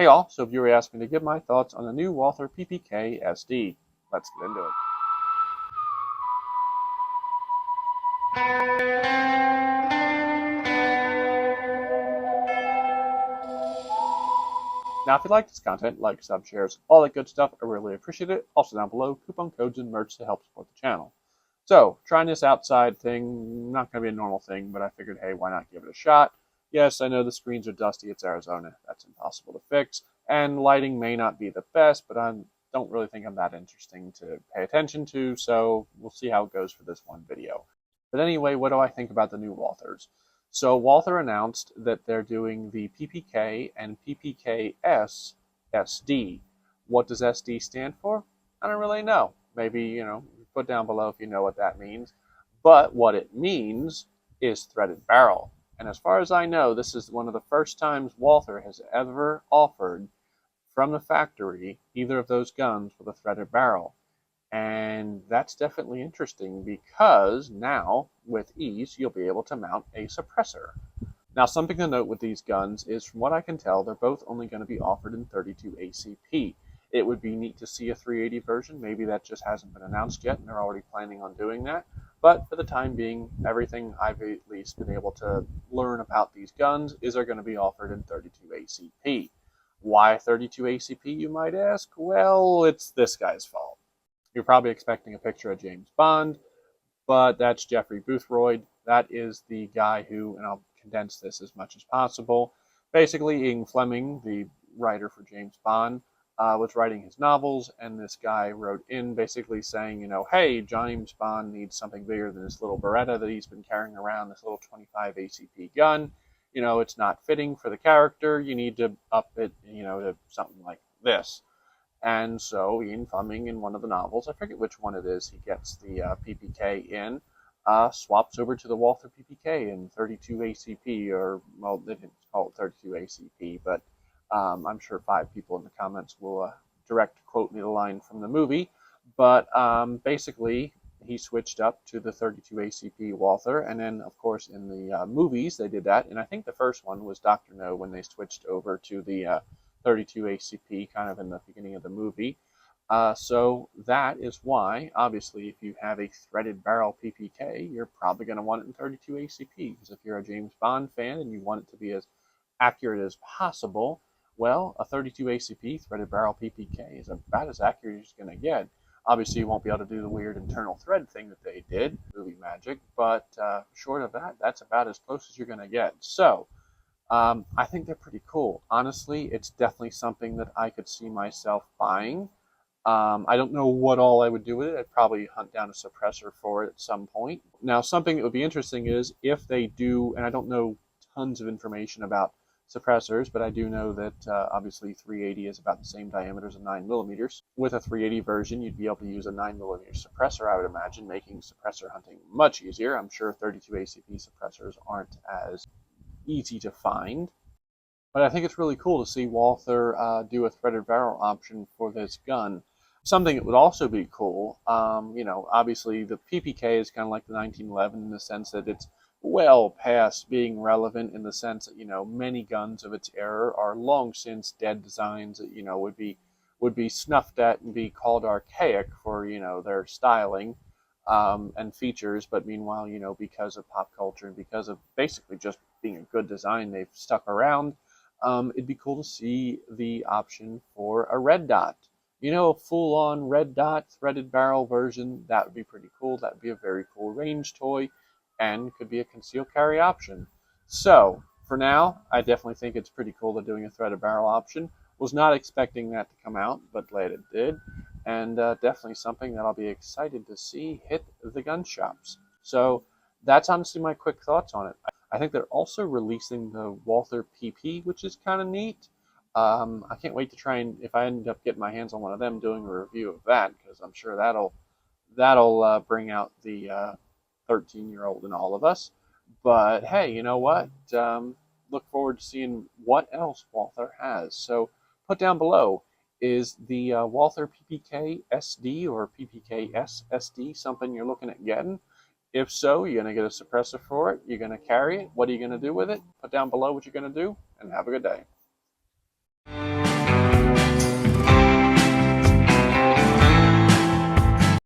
Hey all, so viewer asked me to give my thoughts on the new Walther PPK SD. Let's get into it. Now if you like this content, like, sub, shares, all that good stuff, I really appreciate it. Also down below, coupon codes and merch to help support the channel. So, trying this outside thing, not going to be a normal thing, but I figured, hey, why not give it a shot? Yes, I know the screens are dusty, it's Arizona, that's impossible to fix, and lighting may not be the best, but I don't really think I'm that interesting to pay attention to, so we'll see how it goes for this one video. But anyway, what do I think about the new Walthers? So Walther announced that they're doing the PPK and PPKs SD. What does SD stand for? I don't really know. Maybe, put down below if you know what that means. But what it means is threaded barrel. And as far as I know, this is one of the first times Walther has ever offered from the factory either of those guns with a threaded barrel. And that's definitely interesting because now, with ease, you'll be able to mount a suppressor. Now, something to note with these guns is, from what I can tell, they're both only going to be offered in 32 ACP. It would be neat to see a 380 version. Maybe that just hasn't been announced yet, and they're already planning on doing that. But for the time being, everything I've at least been able to learn about these guns is they're going to be offered in 32 ACP. Why 32 ACP, you might ask? Well, it's this guy's fault. You're probably expecting a picture of James Bond, but that's Jeffrey Boothroyd. That is the guy who, and I'll condense this as much as possible, basically Ian Fleming, the writer for James Bond, was writing his novels, and this guy wrote in basically saying, hey, James Bond needs something bigger than this little Beretta that he's been carrying around, this little 25 ACP gun. It's not fitting for the character. You need to up it, to something like this. And so Ian Fleming, in one of the novels, I forget which one it is, he gets the PPK in, swaps over to the Walther PPK in 32 ACP, or, well, they didn't call it 32 ACP, but I'm sure 5 people in the comments will direct quote me the line from the movie. But basically, he switched up to the 32 ACP Walther, and then, of course, in the movies, they did that. And I think the first one was Dr. No, when they switched over to the 32 ACP kind of in the beginning of the movie. So that is why, obviously, if you have a threaded barrel PPK, you're probably going to want it in 32 ACP, because if you're a James Bond fan and you want it to be as accurate as possible, well, a 32 ACP threaded barrel PPK is about as accurate as you're going to get. Obviously, you won't be able to do the weird internal thread thing that they did, movie magic, but short of that, that's about as close as you're going to get. So, I think they're pretty cool. Honestly, it's definitely something that I could see myself buying. I don't know what all I would do with it. I'd probably hunt down a suppressor for it at some point. Now, something that would be interesting is if they do, and I don't know tons of information about suppressors, but I do know that obviously 380 is about the same diameter as a 9mm. With a 380 version, you'd be able to use a 9mm suppressor, I would imagine, making suppressor hunting much easier. I'm sure 32 ACP suppressors aren't as easy to find, but I think it's really cool to see Walther do a threaded barrel option for this gun. Something that would also be cool, obviously the PPK is kind of like the 1911 in the sense that it's well past being relevant, in the sense that many guns of its era are long since dead designs that would be snuffed at and be called archaic for their styling and features, but meanwhile, because of pop culture and because of basically just being a good design, they've stuck around. It'd be cool to see the option for a red dot. A full-on red dot threaded barrel version. That would be pretty cool. That would be a very cool range toy and could be a concealed carry option. So, for now, I definitely think it's pretty cool they're doing a threaded barrel option. Was not expecting that to come out, but glad it did. And definitely something that I'll be excited to see hit the gun shops. So that's honestly my quick thoughts on it. I think they're also releasing the Walther PP, which is kind of neat. I can't wait to try and, if I end up getting my hands on one of them, doing a review of that, because I'm sure that'll bring out the 13-year-old in all of us. But hey, you know what? Look forward to seeing what else Walther has. So put down below, is the Walther PPK SD or PPKs SD something you're looking at getting? If so, you're going to get a suppressor for it. You're going to carry it. What are you going to do with it? Put down below what you're going to do, and have a good day.